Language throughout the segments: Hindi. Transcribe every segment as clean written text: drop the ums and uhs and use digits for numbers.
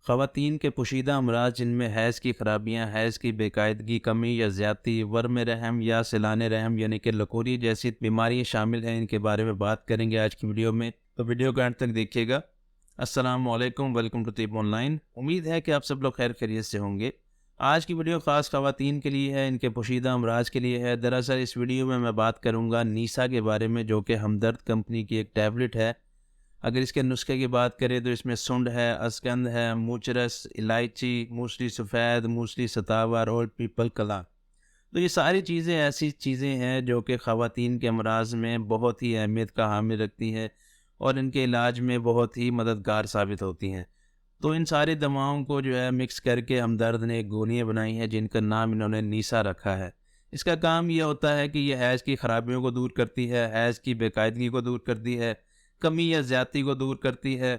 ख़वातीन के पोशीदा अमराज जिनमें हैज़ की ख़राबियाँ, हैज़ की बेकायदगी, कमी या ज़्यादती, वर्म रहम या सिलाने रहम यानी कि लकोरी जैसी बीमारियाँ शामिल हैं। इनके बारे में बात करेंगे आज की वीडियो में, तो वीडियो को एंड तक देखिएगा। अस्सलामु अलैकुम, वेलकम टू तिब ऑनलाइन। उम्मीद है कि आप सब लोग खैर खैरियत से होंगे। आज की वीडियो ख़ास ख़वातीन के लिए है, इनके पोशीदा अमराज के लिए है। दरअसल इस वीडियो में मैं बात करूँगा नीसा के बारे में, जो कि हमदर्द कंपनी की एक टैबलेट है। अगर इसके नुस्खे की बात करें तो इसमें सुंड है, अस्कंद है, मूचरस, इलायची, मूसली सफ़ेद, मूसली सतावर और पीपल कला। तो ये सारी चीज़ें ऐसी चीज़ें हैं जो कि ख़वातीन के अमराज में बहुत ही अहमियत का हामिल रखती हैं और इनके इलाज में बहुत ही मददगार साबित होती हैं। तो इन सारी दवाओं को जो है मिक्स करके हमदर्द ने गोलियाँ बनाई हैं, जिनका नाम इन्होंने नीसा रखा है। इसका काम ये होता है कि ये हैज़ की ख़राबियों को दूर करती है, हैज़ की बेकायदगी को दूर करती है, कमी या ज़्यादती को दूर करती है।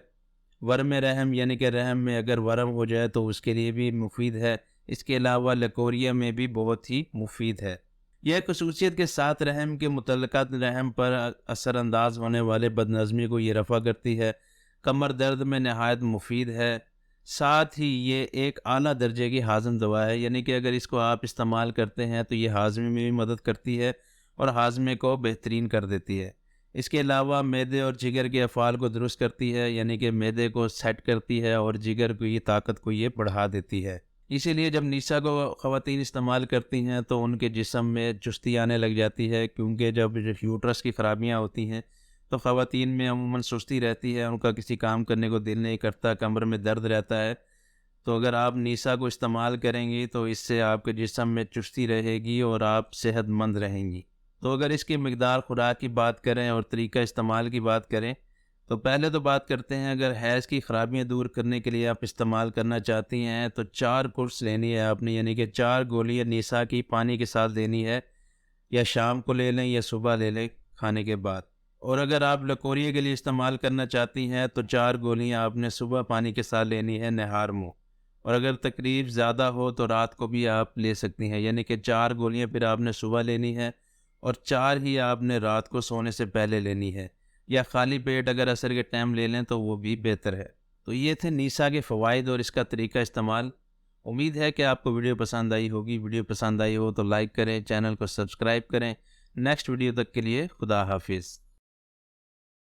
वर्म रहम यानी कि रहम में अगर वर्म हो जाए तो उसके लिए भी मुफीद है। इसके अलावा लकोरिया में भी बहुत ही मुफीद है। यह खसूसियत के साथ रहम के मुतल्लक़ा रहम पर असरअंदाज होने वाले बदनज़मी को ये रफ़ा करती है। कमर दर्द में नहायत मुफीद है। साथ ही ये एक आला दर्जे की हाज़म दवा है, यानी कि अगर इसको आप इस्तेमाल करते हैं तो ये हाज़मे में भी मदद करती है और हाज़मे को बेहतरीन कर देती है। इसके अलावा मैदे और जिगर के अफ़ाल को दुरुस्त करती है, यानी कि मैदे को सेट करती है और जिगर की ताकत को ये बढ़ा देती है। इसीलिए जब नीसा को ख़वातीन इस्तेमाल करती हैं तो उनके जिस्म में चुस्ती आने लग जाती है, क्योंकि जब यूट्रस की ख़राबियाँ होती हैं तो ख़वातीन में अमूमन सुस्ती रहती है, उनका किसी काम करने को दिल नहीं करता, कमर में दर्द रहता है। तो अगर आप नीसा को इस्तेमाल करेंगी तो इससे आपके जिस्म में चुस्ती रहेगी और आप सेहतमंद रहेंगी। तो अगर इसकी मिक़दार खुराक की बात करें और तरीका इस्तेमाल की बात करें, तो पहले तो बात करते हैं, अगर हैज़ की ख़राबियाँ दूर करने के लिए आप इस्तेमाल करना चाहती हैं तो 4 कुर्स लेनी है आपने, यानी कि 4 गोलियाँ नीसा की पानी के साथ लेनी है। या शाम को ले लें या सुबह ले लें खाने के बाद। और अगर आप लकोरिया के लिए इस्तेमाल करना चाहती हैं तो 4 गोलियाँ आपने सुबह पानी के साथ लेनी है नहार मुँह। और अगर तकलीफ़ ज़्यादा हो तो रात को भी आप ले सकती हैं, यानी कि 4 गोलियाँ फिर आपने सुबह लेनी है और 4 ही आपने रात को सोने से पहले लेनी है, या खाली पेट अगर असर के टाइम ले लें तो वो भी बेहतर है। तो ये थे नीसा के फ़वाइद और इसका तरीका इस्तेमाल। उम्मीद है कि आपको वीडियो पसंद आई होगी। वीडियो पसंद आई हो तो लाइक करें, चैनल को सब्सक्राइब करें। नेक्स्ट वीडियो तक के लिए खुदा हाफिज़।